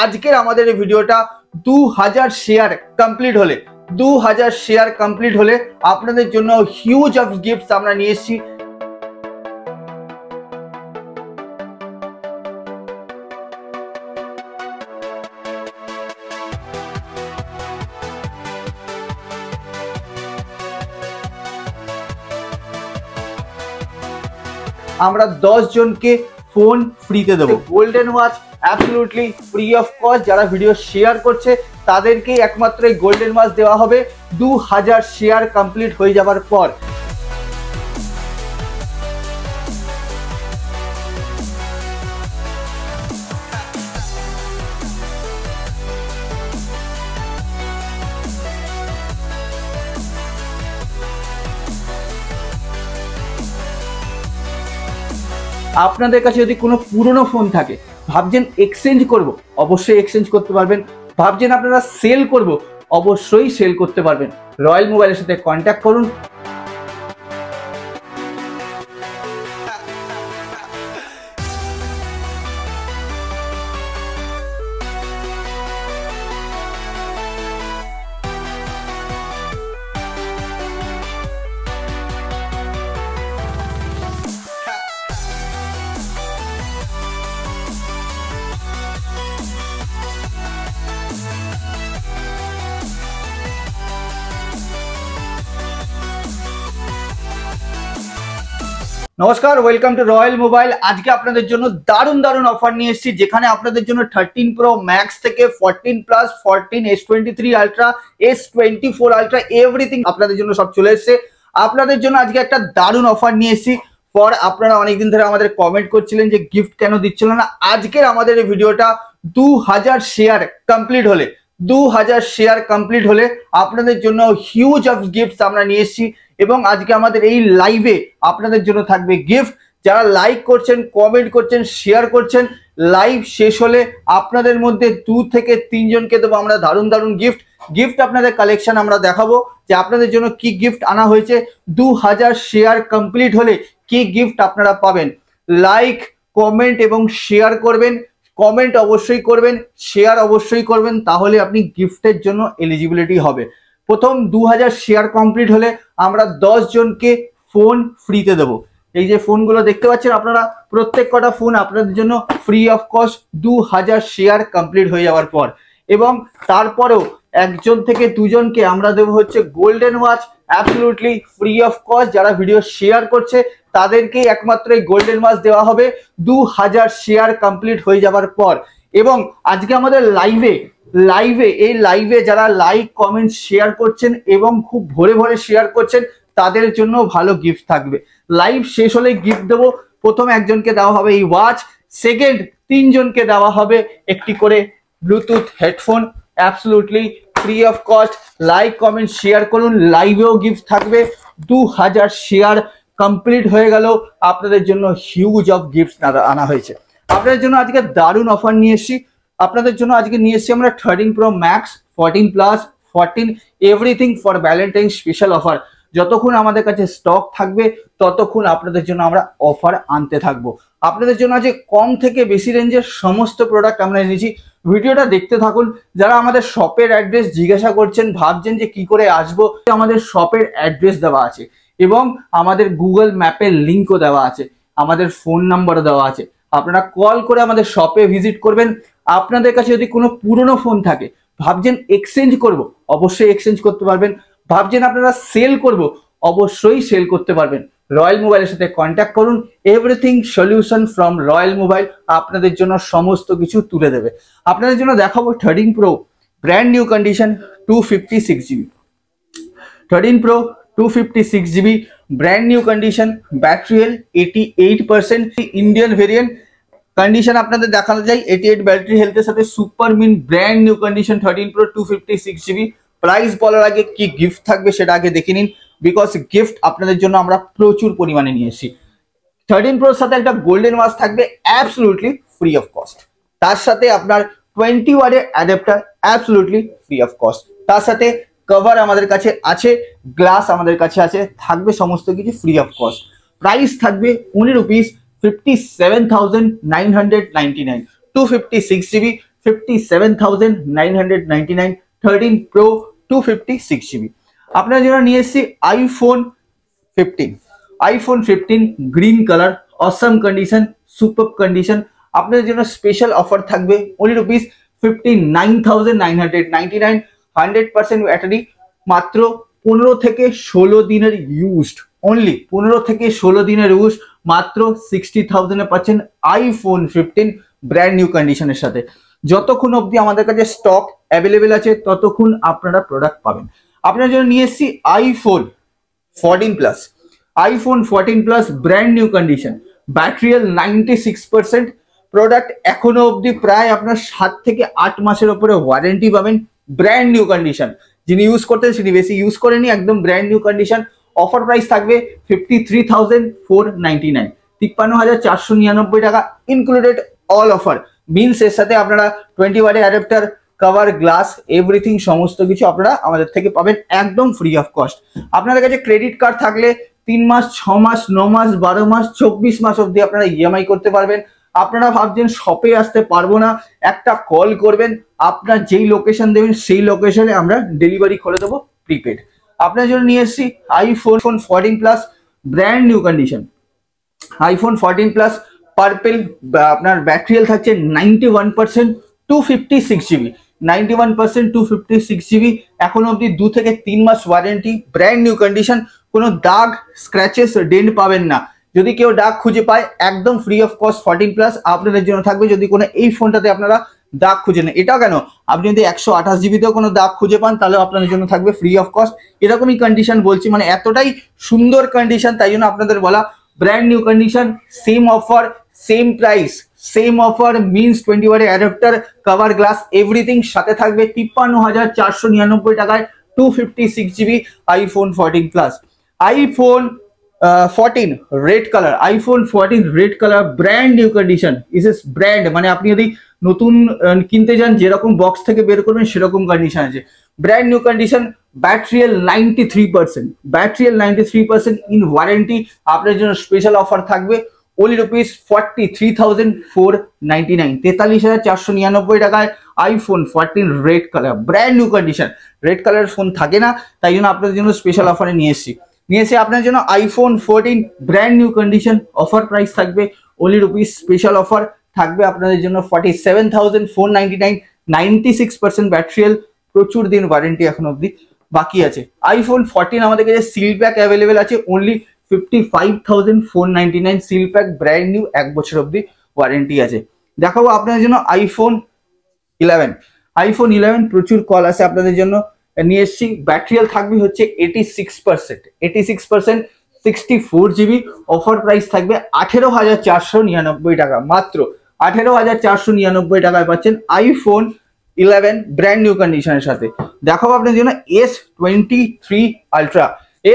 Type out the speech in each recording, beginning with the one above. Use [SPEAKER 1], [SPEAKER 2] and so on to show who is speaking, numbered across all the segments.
[SPEAKER 1] আজকের আমাদের এই ভিডিওটা 2000 শেয়ার কমপ্লিট হলে 2000 শেয়ার কমপ্লিট হলে আপনাদের জন্য হিউজ অফ গিফটস আমরা নিয়ে এসেছি। আমরা 10 জনকে ফোন ফ্রিতে দেবো। Golden watch absolutely free of cost. যারা ভিডিও শেয়ার করছে তাদেরকে একমাত্র এই গোল্ডেন ওয়াচ দেওয়া হবে 2000 শেয়ার কমপ্লিট হয়ে যাবার পর। আপনাদের কাছে যদি কোনো পুরনো ফোন থাকে, ভাবছেন এক্সচেঞ্জ করব, অবশ্যই এক্সচেঞ্জ করতে পারবেন। ভাবছেন আপনারা সেল করব, অবশ্যই সেল করতে পারবেন। রয়্যাল মোবাইলের সাথে কন্ট্যাক্ট করুন। নমস্কার, ওয়েলকাম টু রয়্যাল মোবাইল। আজকে আপনাদের জন্য দারুণ দারুণ অফার নিয়ে এসেছি, যেখানে আপনাদের জন্য 13 প্রো ম্যাক্স থেকে 14 plus, 14, S23 ultra, S24 ultra, everything আপনাদের জন্য সব চলে এসেছে। আপনাদের জন্য আজকে একটা দারুণ অফার নিয়ে এসেছি। পর আপনারা অনেকদিন ধরে আমাদের কমেন্ট করছিলেন যে গিফট কেন দিচ্ছিল না। আজকের আমাদের এই ভিডিওটা 2000 শেয়ার কমপ্লিট হলে 2000 শেয়ার কমপ্লিট হলে আপনাদের জন্য হিউজ অফ গিফটস আমরা নিয়ে এসেছি। এবং আজকে আমাদের এই লাইভে আপনাদের জন্য থাকবে গিফট। যারা লাইক করছেন, কমেন্ট করছেন, শেয়ার করছেন, লাইভ শেষ হলে আপনাদের মধ্যে 2 থেকে 3 জনকে দেবো আমরা দারুণ দারুণ গিফট। আপনাদের কালেকশন আমরা দেখাবো যে আপনাদের জন্য কি গিফট আনা হয়েছে। 2000 শেয়ার কমপ্লিট হলে কি গিফট আপনারা পাবেন। লাইক, কমেন্ট এবং শেয়ার করবেন। কমেন্ট অবশ্যই করবেন, শেয়ার অবশ্যই করবেন, তাহলে আপনি গিফটের জন্য এলিজিবিলিটি হবে। প্রথম 2000 শেয়ার কমপ্লিট হলে আমরা 10 জনকে ফোন ফ্রিতে দেবো। এই যে ফোনগুলো দেখতে পাচ্ছেন আপনারা, প্রত্যেক কটা ফোন আপনাদের জন্য free of cost 2000 share complete হয়ে যাওয়ার পর। এবং তারপরেও 1 জন থেকে 2 জনকে আমরা দেবো হচ্ছে golden watch absolutely free of cost. যারা ভিডিও শেয়ার করছে তাদেরকেই একমাত্র এই গোল্ডেন ওয়াচ দেওয়া হবে 2000 শেয়ার কমপ্লিট হয়ে যাওয়ার পর। এবং আজকে আমাদের লাইভে যারা লাইক, কমেন্ট, শেয়ার করছেন এবং খুব ভরে ভরে শেয়ার করছেন তাদের জন্য ভালো গিফট থাকবে। লাইভ শেষ হলে গিফট দেবো। প্রথম 1 জনকে দেওয়া হবে এই ওয়াচ, সেকেন্ড 3 জনকে দেওয়া হবে একটি করে Bluetooth headphone absolutely free of cost. Like, comment, share করুন। লাইভেও গিফট থাকবে। 2000 শেয়ার কমপ্লিট হয়ে গেল, আপনাদের জন্য হিউজ অফ গিফট আনা হয়েছে। আপনাদের জন্য আজকে দারুণ অফার নিয়ে এসেছি। আপনাদের জন্য আজকে নিয়ে এসেছি আমরা 13 pro max, 14 plus, 14, everything for Valentine special offer. যতক্ষণ আমাদের কাছে স্টক থাকবে ততক্ষণ আপনাদের জন্য আমরা অফার আনতে থাকবো। আপনাদের জন্য আজকে কম থেকে বেশি রেঞ্জের সমস্ত প্রোডাক্ট আমরা এনেছি। ভিডিওটা দেখতে থাকুন। যারা আমাদের শপের অ্যাড্রেস জিজ্ঞাসা করছেন, ভাবছেন যে কি করে আসবো, আমাদের শপের অ্যাড্রেস দেওয়া আছে এবং আমাদের গুগল ম্যাপের লিঙ্কও দেওয়া আছে, আমাদের ফোন নাম্বারও দেওয়া আছে। আপনারা কল করে আমাদের শপে ভিজিট করবেন। আপনাদের কাছে যদি কোনো পুরনো ফোন থাকে, ভাবছেন এক্সচেঞ্জ করব, অবশ্যই এক্সচেঞ্জ করতে পারবেন। ভাবছেন আপনারা সেল করব, অবশ্যই সেল করতে পারবেন। রয়্যাল মোবাইলের সাথে কন্ট্যাক্ট করুন। Everything solution from royal mobile আপনাদের জন্য সমস্ত কিছু তুলে দেবে। আপনাদের জন্য দেখাবো 13 pro brand new condition 256 GB। 13 pro 256 GB brand new condition, battery health 88%, Indian variant. Condition আপনাদের দেখানো যায় 88 ব্যাটারি হেলথের সাথে super mint brand new condition 13 pro 256 GB। Price বলার আগে কি গিফট থাকবে সেটা আগে দেখে নিন, বিকজ গিফট আপনাদের জন্য আমরা প্রচুর পরিমাণে নিয়ে এসেছি। 13 প্রোর সাথে একটা গোল্ডেন ওয়াচ থাকবে অ্যাবসলিউটলি ফ্রি অফ কস্ট। তার সাথে আপনার 20 ওয়াটের adapter absolutely free of cost. তার সাথে কভার আমাদের কাছে আছে, গ্লাস আমাদের কাছে আছে, থাকবে সমস্ত কিছু ফ্রি অফ কস্ট। প্রাইস থাকবে only rupees 57,999। 256 GB 57,999 13 Pro 256GB। আপনার জন্য নিয়ে এসেছি iPhone 15 green colour, awesome condition, super condition. আপনাদের জন্য স্পেশাল অফার থাকবে only rupees 59,999, 100% ব্যাটারি, মাত্র 15 থেকে 16 দিনের ইউজড, অনলি 15 থেকে 16 দিনের ইউজ, মাত্র 60,000 এ পাচ্ছেন iPhone 15 ব্র্যান্ড নিউ কন্ডিশনের সাথে। যতক্ষণ অবধি আমাদের কাছে স্টক অ্যাভেলেবেল আছে ততক্ষণ আপনারা প্রোডাক্ট পাবেন। আপনার জন্য নিয়ে এসেছি iPhone 14 plus brand new condition, battery 96%, product এখনো অবধি প্রায় আপনার 7 থেকে 8 মাসের উপরে ওয়ারেন্টি পাবেন, ব্র্যান্ড নিউ কন্ডিশন। যিনি ইউজ করতেন তিনি বেশি ইউজ করেনি, একদম brand new condition. Offer price থাকবে 53,499, 53,499 টাকা, ইনক্লুডেড অল অফার। মিনস এর সাথে আপনারা 20 ওয়াটের অ্যাডাপ্টার, কভার, গ্লাস, এভরিথিং সমস্ত কিছু আপনারা আমাদের থেকে পাবেন একদম ফ্রি অফ কস্ট। আপনাদের কাছে ক্রেডিট কার্ড থাকলে 3 মাস, 6 মাস, 9 মাস, 12 মাস, 24 মাস অবধি আপনারা ইএমআই করতে পারবেন। আপনারা ভাবছেন শপে আসতে পারবো না, একটা কল করবেন, আপনার যেই লোকেশন দেবেন সেই লোকেশনে আমরা ডেলিভারি করে দেবো প্রিপেড। আপনার জন্য নিয়ে এসেছি iPhone 14 plus brand new condition, iPhone 14 plus purple. আপনার ব্যাটারি থাকছে 91%, 256GB, 91% 256GB। এখন অবধি 2 থেকে 3 মাস ওয়ারেন্টি, ব্র্যান্ড নিউ কন্ডিশন, কোনো দাগ, স্ক্র্যাচেস, ডেন্ট পাবেন না। যদি কেউ দাগ খুঁজে পায় একদম ফ্রি অফ কস্ট 14 প্লাস আপনাদের জন্য থাকবে। যদি কোনো এই ফোনটাতে আপনারা দাগ খুঁজে নেন, এটাও কেন, আপনি যদি 128GBতেও কোনো দাগ খুঁজে পান তাহলে আপনাদের জন্য থাকবে ফ্রি অফ কস্ট। এরকমই কন্ডিশন বলছি, মানে এতটাই সুন্দর কন্ডিশন, তাই জন্য আপনাদের বলা brand new condition, same offer, same price, same offer. Means 20 ওয়াটের অ্যাডাপ্টার, কভার, গ্লাস, এভরিথিং সাথে থাকবে 53,499 টাকায় 256GB iPhone 14 plus. iPhone 14 red colour, iPhone 14 red colour, brand new condition. ইস ব্র্যান্ড, মানে আপনি যদি নতুন কিনতে যান যেরকম বক্স থেকে বের করবেন সেরকম কন্ডিশন আছে, brand new condition. Battery 93%, battery 93% in warranty. আপনার জন্য স্পেশাল অফার থাকবে only rupees 43,499, 43,499 টাকায় iPhone 14 red colour, brand new condition. Red colour phone থাকে না, তাই জন্য আপনাদের জন্য স্পেশাল অফারে নিয়ে এসেছি আপনার জন্য iPhone 14 brand new condition. Offer price থাকবে only rupees, স্পেশাল অফার থাকবে আপনাদের জন্য 47,499, 96% ব্যাটারি, প্রচুর দিন ওয়ারেন্টি এখন অবধি বাকি আছে। iPhone 14 আমাদের কাছে সিল প্যাক অ্যাভেলেবেল আছে only 55,499, seal pack, brand new, 1 বছর অবধি ওয়ারেন্টি আছে। দেখাবো আপনাদের জন্য iPhone 11, প্রচুর কল আছে আপনাদের জন্য নিয়ে এসেছি। ব্যাটারি থাকবে হচ্ছে 86%, 64GB। অফার প্রাইস থাকবে 18,499 টাকা, মাত্র 18,499 টাকায় পাচ্ছেন iPhone 11 ব্র্যান্ড নিউ কন্ডিশনের সাথে। দেখাবো আপনাদের জন্য S23 Ultra,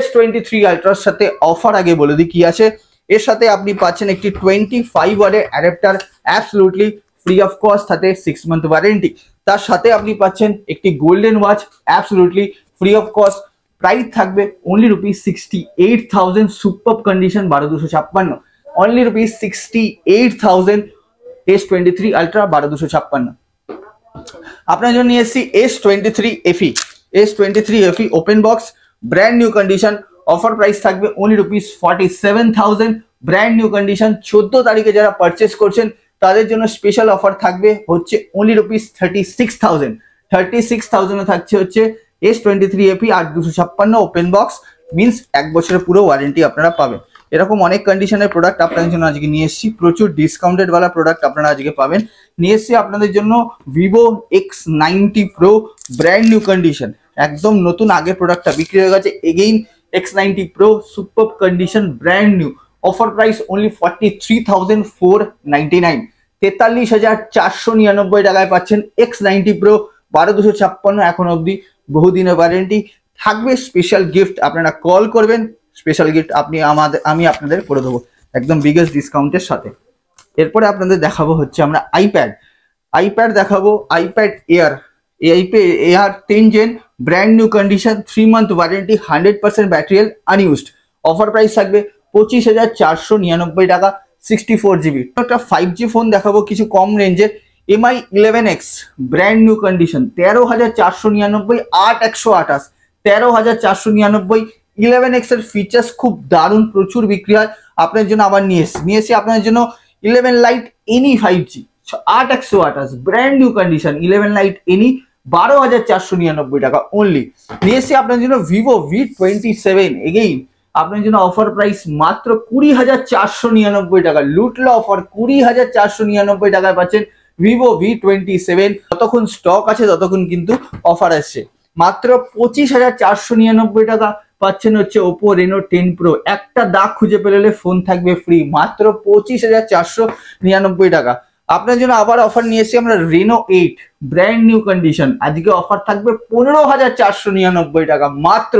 [SPEAKER 1] S23 Ultraর সাথে অফার আগে বলে দিই কি আছে। এর সাথে আপনি পাচ্ছেন একটি 25 ওয়াটের adapter, absolutely free of cost, সাথে 6 মান্থ ওয়ারেন্টি। তার সাথে আপনি পাচ্ছেন একটি golden watch, absolutely free of cost. Price থাকবে only rupees 68,000, super condition, 12,256, only rupees 68,000, S23 Ultra 12,256। আপনার জন্য নিয়ে এসেছি S23 FE open box, brand new condition. Offer price থাকবে only rupees 47,000, brand new condition. 14 তারিখে যারা পারচেস করছেন তাদের জন্য স্পেশাল অফার থাকবে হচ্ছে only rupees 36,000 থাকছে হচ্ছে S23 FE 8,256 open box. Means 1 বছরের পুরো ওয়ারেন্টি আপনারা পাবেন। এরকম অনেক কন্ডিশনের প্রোডাক্ট আপনাদের জন্য আজকে নিয়ে এসেছি, প্রচুর ডিসকাউন্টেড ওয়ালা প্রোডাক্ট আপনারা আজকে পাবেন। নিয়ে এসেছি আপনাদের জন্য Vivo X90 Pro brand new condition, একদম নতুন, আগের প্রোডাক্টটা বিক্রি হয়ে গেছে। Again X90 Pro super condition, brand new. Offer price only 43,499, 43,499 টাকায় পাচ্ছেন X90 Pro 12,256। এখন অবধি বহুদিনের ওয়ারেন্টি থাকবে। স্পেশাল গিফট আপনারা কল করবেন, স্পেশাল গিফট আমি আপনাদের করে দেবো একদম বিগেস্ট ডিসকাউন্টের সাথে। এরপরে আপনাদের দেখাবো হচ্ছে আমরা আইপ্যাড দেখাবো, iPad Air 10 Gen brand new condition, 3 month warranty, 100% battery unused. Offer price থাকবে 25,499 টাকা, 64GB। একটা 5G ফোন দেখাবো কিছু কম রেঞ্জের, MI 11X brand new condition 13,499, 8/128, 13,499। 11X এর ফিচার্স খুব দারুণ, প্রচুর বিক্রি হয়। আপনার জন্য আবার নিয়ে এসেছি আপনার জন্য 11 light any 5G 8/128 brand new condition 11 light any 12,499 টাকা অনলি। নিয়ে এসেছি আপনার জন্য ভিভো V27 এগেইন আপনার জন্য অফার প্রাইস মাত্র 20,499 টাকা। লুটলো অফার, 20,499 টাকায় পাচ্ছেন ভিভো V27। যতক্ষণ স্টক আছে ততক্ষণ কিন্তু অফার আসছে। মাত্র 25,499 টাকা পাচ্ছেন হচ্ছে ওপো রেনো 10 প্রো। একটা দাগ খুঁজে পেলে ফোন থাকবে ফ্রি, মাত্র 25,499 টাকা। আপনার জন্য আবার অফার নিয়ে এসেছি আমরা রেনো 8 ব্র্যান্ড নিউ কন্ডিশন। আজকে অফার থাকবে 15,499 টাকা, মাত্র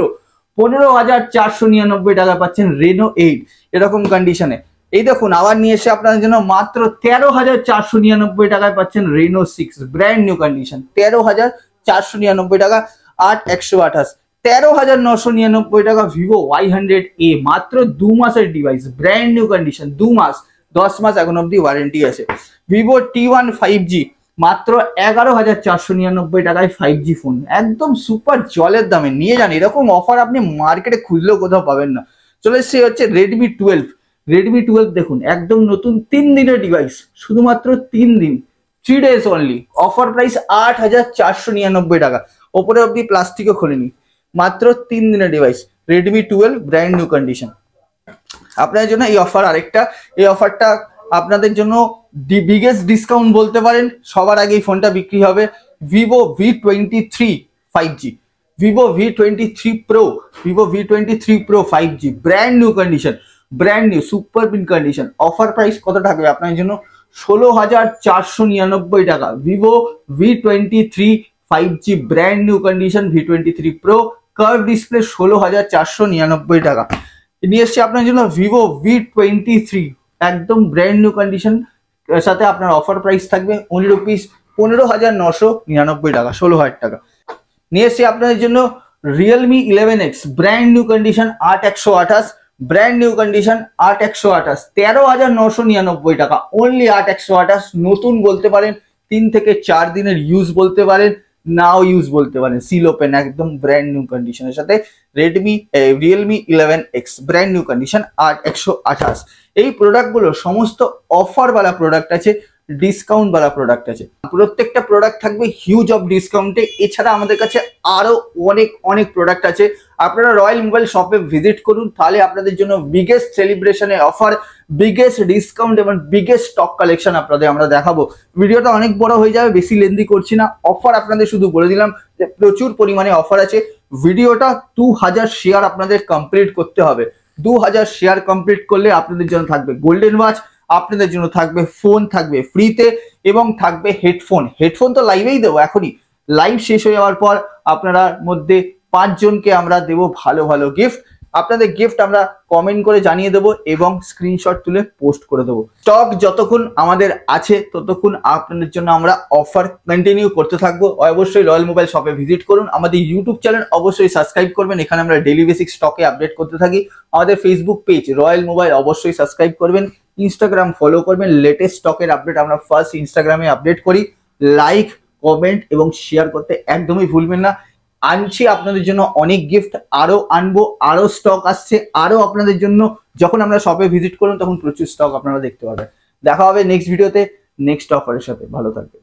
[SPEAKER 1] 15,499 টাকা পাচ্ছেন রেনো 8 এরকম কন্ডিশনে। এই দেখুন আবার নিয়ে এসে আপনাদের জন্য মাত্র 13,499 টাকায় পাচ্ছেন রেনো 6 ব্র্যান্ড নিউ কন্ডিশন। 13,499 টাকা 8/128। 13,999 টাকা ভিভো Y100A, মাত্র 2 মাসের ডিভাইস, ব্র্যান্ড নিউ কন্ডিশন, 2 মাস, 10 মাস এখন অব্দি ওয়ারেন্টি আছে। ভিভো T1 5G মাত্র 11,499 টাকায় 5G ফোন, একদম সুপার জলের দামে। নিয়ে যান, এরকম অফার আপনি মার্কেটে খুঁজলেও কোথাও পাবেন না। চলে এসছে হচ্ছে রেডমি 12। রেডমি 12 দেখুন একদম নতুন 3 দিনের ডিভাইস, শুধুমাত্র 3 দিন, 3 days অনলি। অফার প্রাইস 8,499 টাকা, ওপরে অব্দি প্লাস্টিকও খোলেনি, মাত্র 3 দিনের device Redmi 12 brand new condition. আপনাদের জন্য এই অফার আরেকটা, এই অফারটা আপনাদের জন্য বিগেস্ট ডিসকাউন্ট বলতে পারেন। সবার আগে এই ফোনটা বিক্রি হবে Vivo V23 5G, Vivo V23 pro, Vivo V23 pro 5G brand new condition, brand new super pin condition. Offer price কত থাকবে আপনার জন্য? 16,499 টাকা। Vivo V23 5G brand new condition V23 pro curve display 16,499 টাকা। নিয়ে এসছে আপনার জন্য ভিভো V23 একদম ব্র্যান্ড নিউ কন্ডিশন, সাথে আপনার অফার প্রাইস থাকবে অনলি রুপিস 15,999 টাকা, 16,000 টাকা। নিয়ে এসছে আপনাদের জন্য Realme 11X brand new condition 8/128 brand new condition 8/128, 13,999 টাকা অনলি 8/128। নতুন বলতে পারেন, 3 থেকে 4 দিনের ইউজ বলতে পারেন, নাও ইউজ বলতে পারেন, সিল ওপেন, একদম ব্র্যান্ড নিউ কন্ডিশনের সাথে Realme 11X brand new condition 8/128। এই প্রোডাক্টগুলো সমস্ত অফারওয়ালা প্রোডাক্ট আছে, ডিসকাউন্ট वाला প্রোডাক্ট আছে, প্রত্যেকটা প্রোডাক্ট থাকবে হিউজ অফ ডিসকাউন্টে। এছাড়া আমাদের কাছে আরো অনেক অনেক প্রোডাক্ট আছে। আপনারা রয়্যাল মোবাইল শপে ভিজিট করুন, তাহলে আপনাদের জন্য বিগেস্ট সেলিব্রেশনে অফার, বিগেস্ট ডিসকাউন্ট এবং বিগেস্ট স্টক কালেকশন আপনাদের আমরা দেখাবো। ভিডিওটা অনেক বড় হয়ে যাবে, বেশি লেন্দি করছি না। অফার আপনাদের শুধু বলে দিলাম যে প্রচুর পরিমাণে অফার আছে। ভিডিওটা 2000 শেয়ার আপনাদের কমপ্লিট করতে হবে। 2000 শেয়ার কমপ্লিট করলে আপনাদের জন্য থাকবে গোল্ডেন ওয়াচ, আপনাদের জন্য থাকবে ফোন, থাকবে ফ্রিতে, এবং থাকবে হেডফোন। হেডফোন তো লাইভেই দেবো, এখনই লাইভ শেষ হয়ে যাওয়ার পর আপনারা মধ্যে 5 জনকে আমরা দেবো ভালো ভালো গিফট। আপনাদের গিফট আমরা কমেন্ট করে জানিয়ে দেবো এবং স্ক্রিনশট তুলে পোস্ট করে দেবো। স্টক যতক্ষণ আমাদের আছে ততক্ষণ আপনাদের জন্য আমরা অফার কন্টিনিউ করতে থাকবো। অবশ্যই রয়্যাল মোবাইল শপে ভিজিট করুন, আমাদের ইউটিউব চ্যানেল অবশ্যই সাবস্ক্রাইব করবেন, এখানে আমরা ডেইলি বেসিক স্টকে আপডেট করতে থাকি। আমাদের ফেসবুক পেজ রয়্যাল মোবাইল অবশ্যই সাবস্ক্রাইব করবেন, ইনস্টাগ্রাম ফলো করবেন, লেটেস্ট স্টকের আপডেট আমরা ফার্স্ট ইনস্টাগ্রামে আপডেট করি। লাইক, কমেন্ট এবং শেয়ার করতে একদমই ভুলবেন না। আনছি আপনাদের জন্য অনেক গিফট, আরো আনবো, আরো স্টক আসছে, আরো আপনাদের জন্য। যখন আমরা শপে ভিজিট করুন তখন প্রচুর স্টক আপনারা দেখতে পাবেন। দেখা হবে নেক্সট ভিডিওতে নেক্সট অফারের সাথে। ভালো থাকবেন।